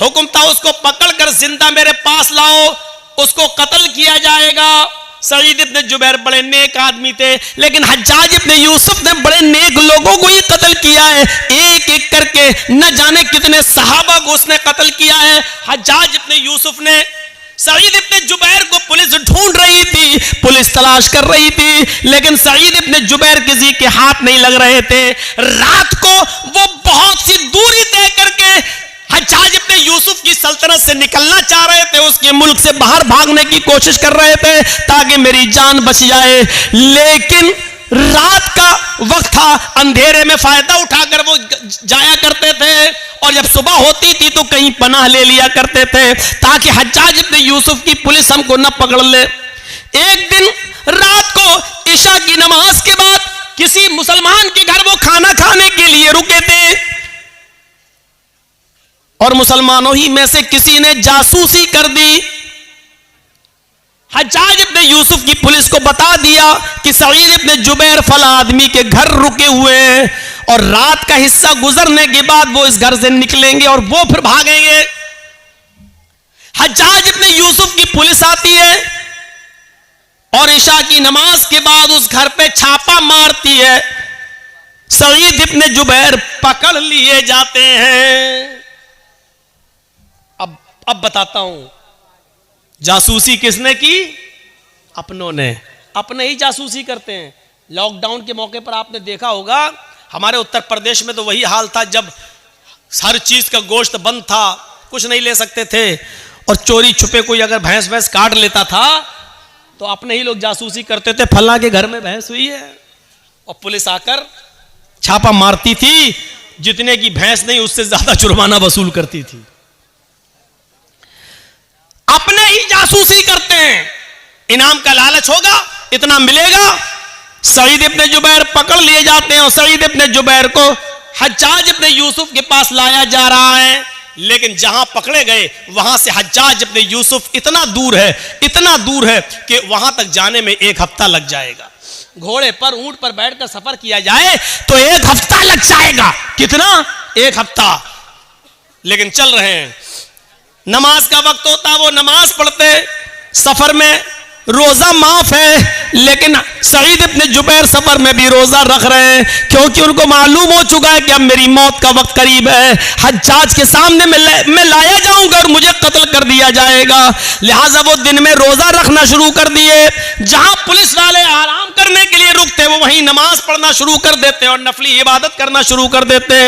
हुक्म था उसको पकड़कर जिंदा मेरे पास लाओ, उसको कत्ल किया जाएगा। सईद इब्न जुबैर बड़े नेक आदमी थे, लेकिन हज्जाज इब्न यूसुफ ने बड़े नेक लोगों को ही कत्ल किया है। एक एक करके न जाने कितने सहाबा को उसने कत्ल किया है। हज्जाज इब्न यूसुफ ने सईद इब्न जुबैर को पुलिस ढूंढ रही थी, पुलिस तलाश कर रही थी, लेकिन सईद इब्न जुबैर किसी के हाथ नहीं लग रहे थे। रात को वो बहुत सी दूरी तय करके हज्जाज इब्न यूसुफ की सल्तनत से निकलना चाह रहे थे, उसके मुल्क से बाहर भागने की कोशिश कर रहे थे ताकि मेरी जान बच जाए। लेकिन रात का वक्त था, अंधेरे में फायदा उठाकर वो जाया करते थे, और जब सुबह होती थी तो कहीं पनाह ले लिया करते थे ताकि हज्जाज इब्न यूसुफ की पुलिस हमको न पकड़ ले। एक दिन रात को इशा की नमाज के बाद किसी मुसलमान के घर वो खाना खाने के लिए रुके थे, और मुसलमानों ही में से किसी ने जासूसी कर दी। हज्जाज इब्न यूसुफ की पुलिस को बता दिया कि सईद इब्न जुबैर फला आदमी के घर रुके हुए हैं, और रात का हिस्सा गुजरने के बाद वो इस घर से निकलेंगे और वो फिर भागेंगे। हज्जाज इब्न यूसुफ की पुलिस आती है और इशा की नमाज के बाद उस घर पे छापा मारती है। सईद इब्न जुबैर पकड़ लिए जाते हैं। अब बताता हूं जासूसी किसने की? अपनों ने। अपने ही जासूसी करते हैं। लॉकडाउन के मौके पर आपने देखा होगा हमारे उत्तर प्रदेश में तो वही हाल था, जब हर चीज का गोश्त बंद था, कुछ नहीं ले सकते थे, और चोरी छुपे कोई अगर भैंस काट लेता था तो अपने ही लोग जासूसी करते थे, फला के घर में भैंस हुई है, और पुलिस आकर छापा मारती थी। जितने की भैंस नहीं उससे ज्यादा जुर्माना वसूल करती थी। अपने ही जासूसी करते हैं। इनाम का लालच होगा, इतना मिलेगा। सईद इब्न जुबैर पकड़ लिए जाते हैं, और सईद इब्न जुबैर को हज्जाज इब्न यूसुफ के पास लाया जा रहा है। लेकिन जहां पकड़े गए वहां से हज्जाज इब्न यूसुफ इतना दूर है कि वहां तक जाने में 1 हफ्ता लग जाएगा। घोड़े पर, ऊंट पर बैठकर सफर किया जाए तो 1 हफ्ता लग जाएगा। कितना? 1 हफ्ता। लेकिन चल रहे हैं। नमाज का वक्त होता, वो नमाज पढ़ते। सफर में रोजा माफ है, लेकिन सईद इब्न जुबैर सफर में भी रोजा रख रहे हैं, क्योंकि उनको मालूम हो चुका है कि अब मेरी मौत का वक्त करीब है। हज्जाज के सामने मैं लाया जाऊंगा और मुझे कत्ल कर दिया जाएगा। लिहाजा वो दिन में रोजा रखना शुरू कर दिए। जहां पुलिस वाले आराम करने के लिए रुकते, वो वहीं नमाज पढ़ना शुरू कर देते और नफली इबादत करना शुरू कर देते।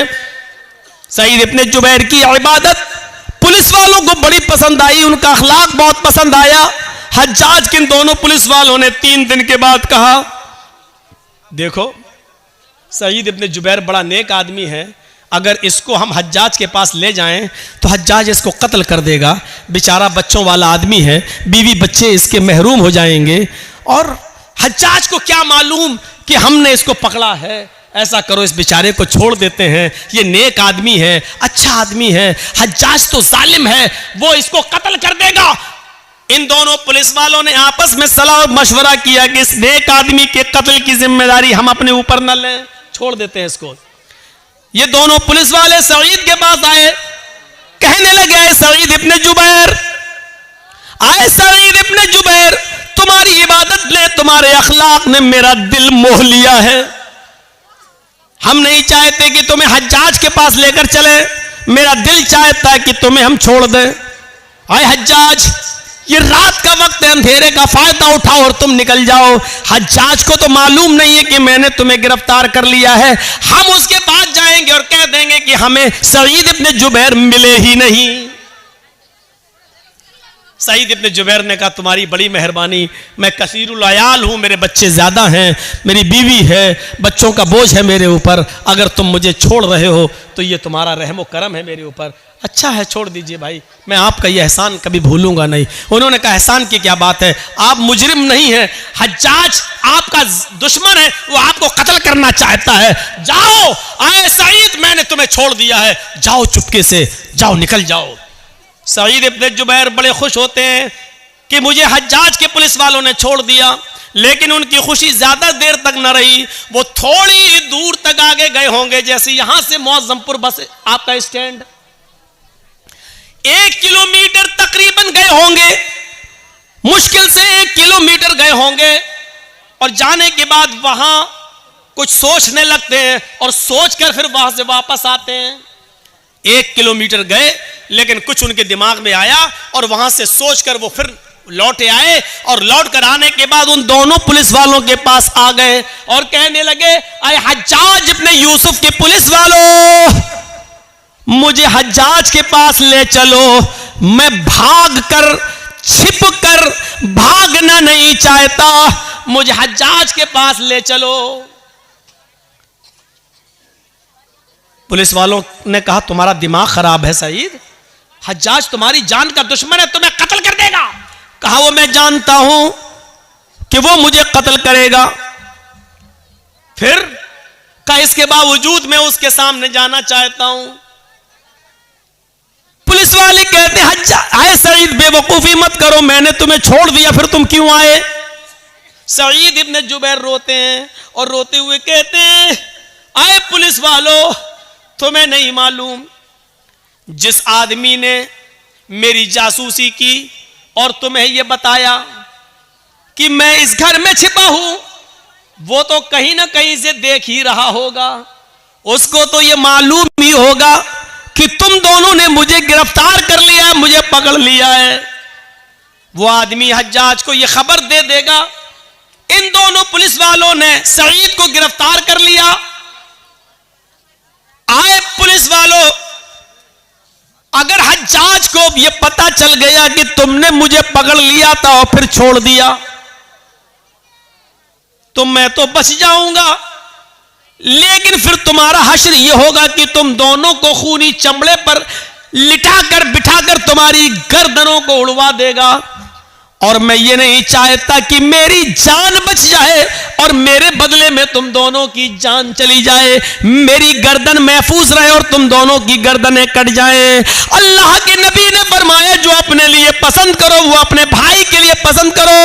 सईद इब्न जुबैर की इबादत पुलिस वालों को बड़ी पसंद आई, उनका अखलाक बहुत पसंद आया। हज्जाज किन दोनों पुलिस वालों ने 3 दिन के बाद कहा, देखो सईद इब्न जुबैर बड़ा नेक आदमी है, अगर इसको हम हज्जाज के पास ले जाएं तो हज्जाज इसको कत्ल कर देगा। बेचारा बच्चों वाला आदमी है, बीवी बच्चे इसके महरूम हो जाएंगे, और हज्जाज को क्या मालूम कि हमने इसको पकड़ा है। ऐसा करो, इस बेचारे को छोड़ देते हैं, ये नेक आदमी है, अच्छा आदमी है। हज्जाज तो जालिम है, वो इसको कत्ल कर देगा। इन दोनों पुलिस वालों ने आपस में सलाह और मशवरा किया कि इस नेक आदमी के कत्ल की जिम्मेदारी हम अपने ऊपर न लें, छोड़ देते हैं इसको। ये दोनों पुलिस वाले सईद के पास आए, कहने लगे, सईद इब्न जुबैर, आए सईद इब्न जुबैर, तुम्हारी इबादत ने, तुम्हारे अखलाक ने मेरा दिल मोह लिया है। हम नहीं चाहते कि तुम्हें हज्जाज के पास लेकर चले, मेरा दिल चाहता है कि तुम्हें हम छोड़ दें। आए हज्जाज, ये रात का वक्त है, अंधेरे का फायदा उठाओ और तुम निकल जाओ। हज्जाज को तो मालूम नहीं है कि मैंने तुम्हें गिरफ्तार कर लिया है। हम उसके पास जाएंगे और कह देंगे कि हमें सईद इब्न जुबैर मिले ही नहीं। सईद इब्न जुबैर ने कहा, तुम्हारी बड़ी मेहरबानी, मैं कसीरुल अयाल हूं, मेरे बच्चे ज्यादा हैं, मेरी बीवी है, बच्चों का बोझ है मेरे ऊपर, अगर तुम मुझे छोड़ रहे हो तो ये तुम्हारा रहम व करम है मेरे ऊपर। अच्छा है, छोड़ दीजिए भाई, मैं आपका ये एहसान कभी भूलूंगा नहीं। उन्होंने कहा, एहसान की क्या बात है, आप मुजरिम नहीं हैं, हज्जाज आपका दुश्मन है, वो आपको कत्ल करना चाहता है। जाओ, आए सईद, मैंने तुम्हें छोड़ दिया है, जाओ चुपके से, जाओ, निकल जाओ। सईद इब्न जुबैर बड़े खुश होते हैं कि मुझे हज्जाज के पुलिस वालों ने छोड़ दिया, लेकिन उनकी खुशी ज्यादा देर तक न रही। वो थोड़ी दूर तक आगे गए होंगे, जैसे यहां से मुअज्जमपुर बस आपका स्टैंड, 1 किलोमीटर तकरीबन गए होंगे, मुश्किल से 1 किलोमीटर गए होंगे, और जाने के बाद वहां कुछ सोचने लगते हैं और सोचकर फिर वहां से वापस आते हैं। 1 किलोमीटर गए, लेकिन कुछ उनके दिमाग में आया और वहां से सोचकर वो फिर लौटे आए, और लौट कर आने के बाद उन दोनों पुलिस वालों के पास आ गए और कहने लगे, अरे हज्जाज इब्ने यूसुफ के पुलिस वालों, मुझे हज्जाज के पास ले चलो, मैं भाग कर छिप कर भागना नहीं चाहता, मुझे हज्जाज के पास ले चलो। पुलिस वालों ने कहा, तुम्हारा दिमाग खराब है सईद, हज्जाज तुम्हारी जान का दुश्मन है, तुम्हें कत्ल कर देगा। कहा, वो मैं जानता हूं कि वो मुझे कत्ल करेगा। फिर कहा, इसके बावजूद मैं उसके सामने जाना चाहता हूं। पुलिस वाले कहते, हज्जाज आए सईद, बेवकूफी मत करो, मैंने तुम्हें छोड़ दिया, फिर तुम क्यों आए? सईद इब्ने जुबैर रोते हैं और रोते हुए कहते हैं, आए पुलिस वालों, तुम्हें नहीं मालूम, जिस आदमी ने मेरी जासूसी की और तुम्हें यह बताया कि मैं इस घर में छिपा हूं, वो तो कहीं ना कहीं से देख ही रहा होगा, उसको तो यह मालूम ही होगा कि तुम दोनों ने मुझे गिरफ्तार कर लिया है, मुझे पकड़ लिया है। वो आदमी हज्जाज को यह खबर दे देगा, इन दोनों पुलिस वालों ने सईद को गिरफ्तार कर लिया। आए पुलिस वालों, अगर हज्जाज को यह पता चल गया कि तुमने मुझे पकड़ लिया था और फिर छोड़ दिया, तो मैं तो बच जाऊंगा, लेकिन फिर तुम्हारा हश्र यह होगा कि तुम दोनों को खूनी चमड़े पर लिटाकर बिठाकर तुम्हारी गर्दनों को उड़वा देगा, और मैं ये नहीं चाहता कि मेरी जान बच जाए और मेरे बदले में तुम दोनों की जान चली जाए, मेरी गर्दन महफूज रहे और तुम दोनों की गर्दनें कट जाएं। अल्लाह के नबी ने फरमाया, जो अपने लिए पसंद करो वो अपने भाई के लिए पसंद करो,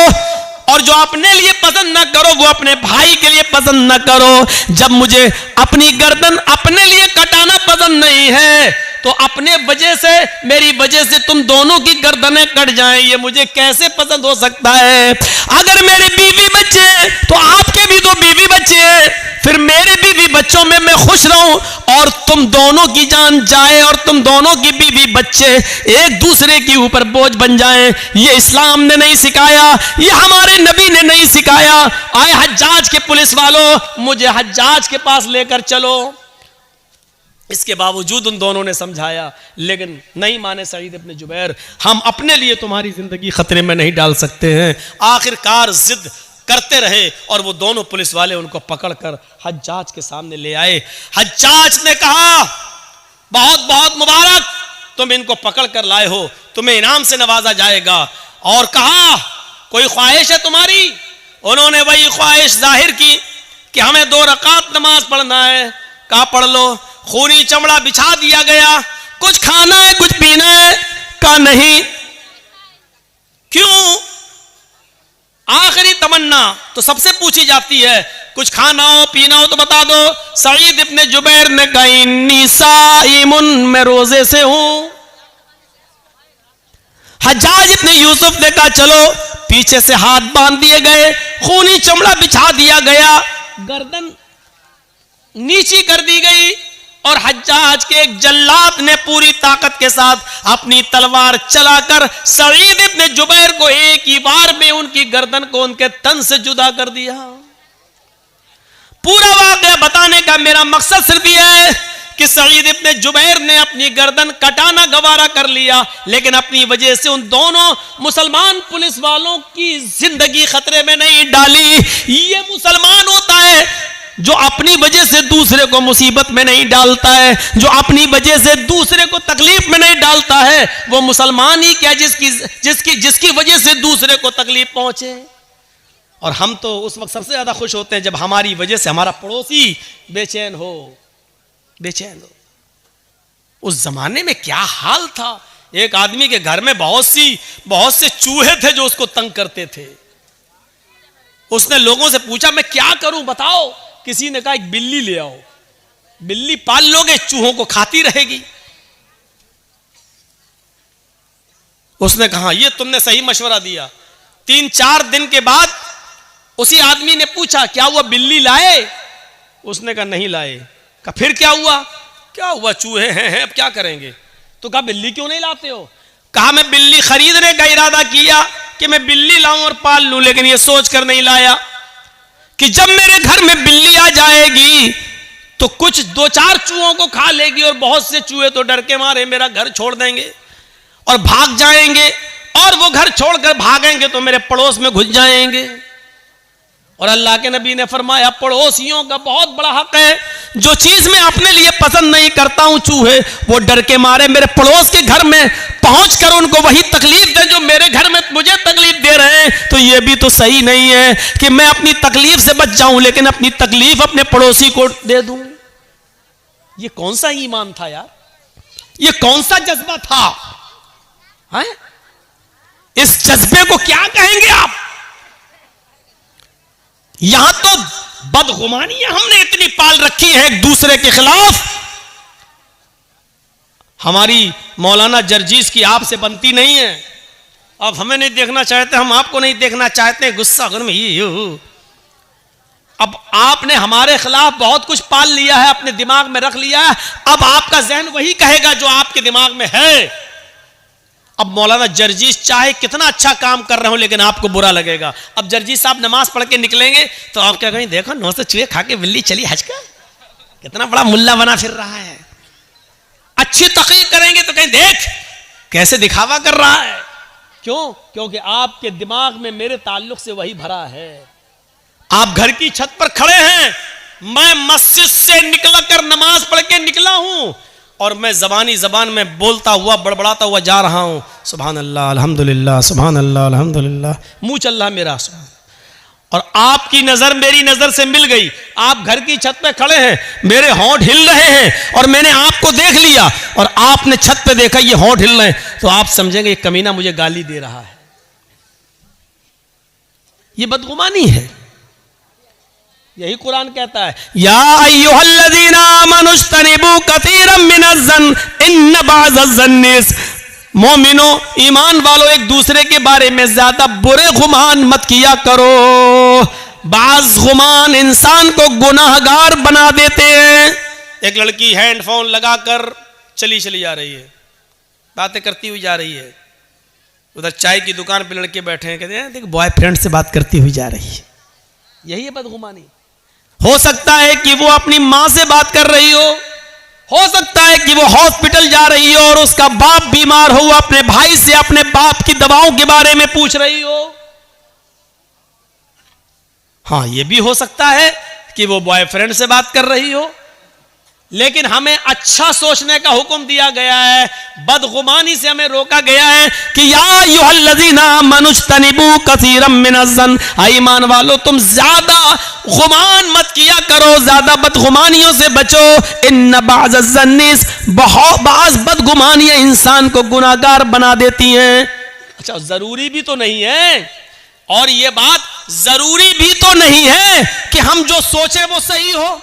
और जो अपने लिए पसंद ना करो वो अपने भाई के लिए पसंद ना करो। जब मुझे अपनी गर्दन अपने लिए कटाना पसंद नहीं है, तो अपने वजह से, मेरी वजह से तुम दोनों की गर्दनें कट जाएं, ये मुझे कैसे पसंद हो सकता है? अगर मेरे बीवी बच्चे तो आपके भी तो बीवी बच्चे हैं, फिर मेरे बीवी बच्चों में मैं खुश रहूं और तुम दोनों की जान जाए और तुम दोनों की बीवी बच्चे एक दूसरे के ऊपर बोझ बन जाएं, ये इस्लाम ने नहीं सिखाया, ये हमारे नबी ने नहीं सिखाया। आए हज्जाज के पुलिस वालों, मुझे हज्जाज के पास लेकर चलो। इसके बावजूद उन दोनों ने समझाया, लेकिन नहीं माने सईद इब्ने जुबैर, हम अपने लिए तुम्हारी जिंदगी खतरे में नहीं डाल सकते हैं। आखिरकार जिद करते रहे और वो दोनों पुलिस वाले उनको पकड़कर हज्जाज के सामने ले आए। हज्जाज ने कहा, बहुत बहुत मुबारक, तुम इनको पकड़ कर लाए हो, तुम्हें इनाम से नवाजा जाएगा। और कहा, कोई ख्वाहिश है तुम्हारी? उन्होंने वही ख्वाहिश जाहिर की कि हमें 2 रकात नमाज पढ़ना है। कहा, पढ़ लो। खूनी चमड़ा बिछा दिया गया। कुछ खाना है, कुछ पीना है? कहा, नहीं। क्यों? आखिरी तमन्ना तो सबसे पूछी जाती है, कुछ खाना हो पीना हो तो बता दो। सईद इब्ने जुबैर ने कहा, इन्नी साइमुन, मैं रोजे से हूं। हज्जाज इब्ने यूसुफ ने कहा, चलो। पीछे से हाथ बांध दिए गए, खूनी चमड़ा बिछा दिया गया, गर्दन नीची कर दी गई, और हज्जाज के एक जल्लाद ने पूरी ताकत के साथ अपनी तलवार चलाकर सईद इब्ने जुबैर को एक ही बार में उनकी गर्दन को उनके तन से जुदा कर दिया। पूरा वाक़या बताने का मेरा मकसद सिर्फ यह है कि सईद इब्ने जुबैर ने अपनी गर्दन कटाना गवारा कर लिया, लेकिन अपनी वजह से उन दोनों मुसलमान पुलिस वालों की जिंदगी खतरे में नहीं डाली। ये मुसलमान होता है जो अपनी वजह से दूसरे को मुसीबत में नहीं डालता है, जो अपनी वजह से दूसरे को तकलीफ में नहीं डालता है, वो मुसलमान ही क्या जिसकी वजह से दूसरे को तकलीफ पहुंचे। और हम तो उस वक्त सबसे ज्यादा खुश होते हैं जब हमारी वजह से हमारा पड़ोसी बेचैन हो। उस जमाने में क्या हाल था, एक आदमी के घर में बहुत से चूहे थे जो उसको तंग करते थे। उसने लोगों से पूछा, मैं क्या करूं बताओ? किसी ने कहा, एक बिल्ली ले आओ, बिल्ली पाल लोगे, चूहों को खाती रहेगी। उसने कहा ये तुमने सही मशवरा दिया। 3-4 दिन के बाद उसी आदमी ने पूछा क्या हुआ, बिल्ली लाए? उसने कहा नहीं लाए। कहा फिर क्या हुआ? क्या हुआ, चूहे हैं, अब क्या करेंगे? तो कहा बिल्ली क्यों नहीं लाते हो? कहा मैं बिल्ली खरीदने का इरादा किया कि मैं बिल्ली लाऊं और पाल लूं, लेकिन ये सोचकर नहीं लाया कि जब मेरे घर में बिल्ली आ जाएगी तो कुछ 2-4 चूहों को खा लेगी और बहुत से चूहे तो डर के मारे मेरा घर छोड़ देंगे और भाग जाएंगे, और वो घर छोड़कर भागेंगे तो मेरे पड़ोस में घुस जाएंगे। और अल्लाह के नबी ने फरमाया पड़ोसियों का बहुत बड़ा हक है, जो चीज मैं अपने लिए पसंद नहीं करता हूं चूहे वो डर के मारे मेरे पड़ोस के घर में पहुंचकर उनको वही तकलीफ दे जो मेरे घर में मुझे तकलीफ दे रहे हैं। तो ये भी तो सही नहीं है कि मैं अपनी तकलीफ से बच जाऊं लेकिन अपनी तकलीफ अपने पड़ोसी को दे दूं। ये कौन सा ईमान था यार, ये कौन सा जज्बा था है? इस जज्बे को क्या कहेंगे आप? यहां तो बदगुमानियां हमने इतनी पाल रखी है एक दूसरे के खिलाफ। हमारी मौलाना जर्जीस की आपसे बनती नहीं है, आप हमें नहीं देखना चाहते, हम आपको नहीं देखना चाहते, गुस्सा घर में ही हो। अब आपने हमारे खिलाफ बहुत कुछ पाल लिया है, अपने दिमाग में रख लिया है, अब आपका जहन वही कहेगा जो आपके दिमाग में है। अब मौलाना जर्जीस चाहे कितना अच्छा काम कर रहे हो लेकिन आपको बुरा लगेगा। अब जर्जीस साहब नमाज पढ़ के निकलेंगे तो आप क्या कहेंगे, देखो 9 से चूहे खा के बिल्ली चली हज का, कितना बड़ा मुल्ला बना फिर रहा है। अच्छी तकरीर करेंगे तो कहें देख कैसे दिखावा कर रहा है। क्यों? क्योंकि आपके दिमाग में मेरे ताल्लुक से वही भरा है। आप घर की छत पर खड़े हैं, मैं मस्जिद से निकलकर नमाज पढ़ के निकला हूं और मैं जबान में बोलता हुआ बड़बड़ाता हुआ जा रहा हूं, सुभान अल्लाह अल्हम्दुलिल्लाह, सुभान अल्लाह अल्हम्दुलिल्लाह, मुंह चल रहा मेरा। और आपकी नजर मेरी नजर से मिल गई, आप घर की छत पे खड़े हैं, मेरे होंठ हिल रहे हैं और मैंने आपको देख लिया और आपने छत पे देखा ये होंठ हिल रहे हैं, तो आप समझेंगे ये कमीना मुझे गाली दे रहा है। ये बदगुमानी है। यही कुरान कहता है या अय्युहल्लज़ीना आमनुज्तनिबू कसीरम मिनज़्ज़न इन्न बाज़-ज़न्नि, मोमिनो ईमान वालों एक दूसरे के बारे में ज्यादा बुरे गुमान मत किया करो। बाज गुमान इंसान को गुनाहगार बना देते हैं। एक लड़की हैंडफोन लगाकर चली जा रही है, बातें करती हुई जा रही है, उधर चाय की दुकान पे लड़के बैठे हैं, कहते हैं देख बॉयफ्रेंड से बात करती हुई जा रही है। यही है बदगुमानी। हो सकता है कि वो अपनी मां से बात कर रही हो सकता है कि वो हॉस्पिटल जा रही हो और उसका बाप बीमार हो, अपने भाई से अपने बाप की दवाओं के बारे में पूछ रही हो। हाँ, ये भी हो सकता है कि वो बॉयफ्रेंड से बात कर रही हो। लेकिन हमें अच्छा सोचने का हुक्म दिया गया है, बदगुमानी से हमें रोका गया है कि या अय्युहल्लज़ीना आमनुज्तनिबू कसीरम मिनज़्ज़न, ईमान वालों तुम ज्यादा गुमान मत किया करो, ज्यादा बदगुमानियों से बचो। इन्न बाज़-ज़न्नि, बाज़ बदगुमानियां इंसान को गुनाहगार बना देती हैं। अच्छा, जरूरी भी तो नहीं है, और ये बात जरूरी भी तो नहीं है कि हम जो सोचे वो सही हो।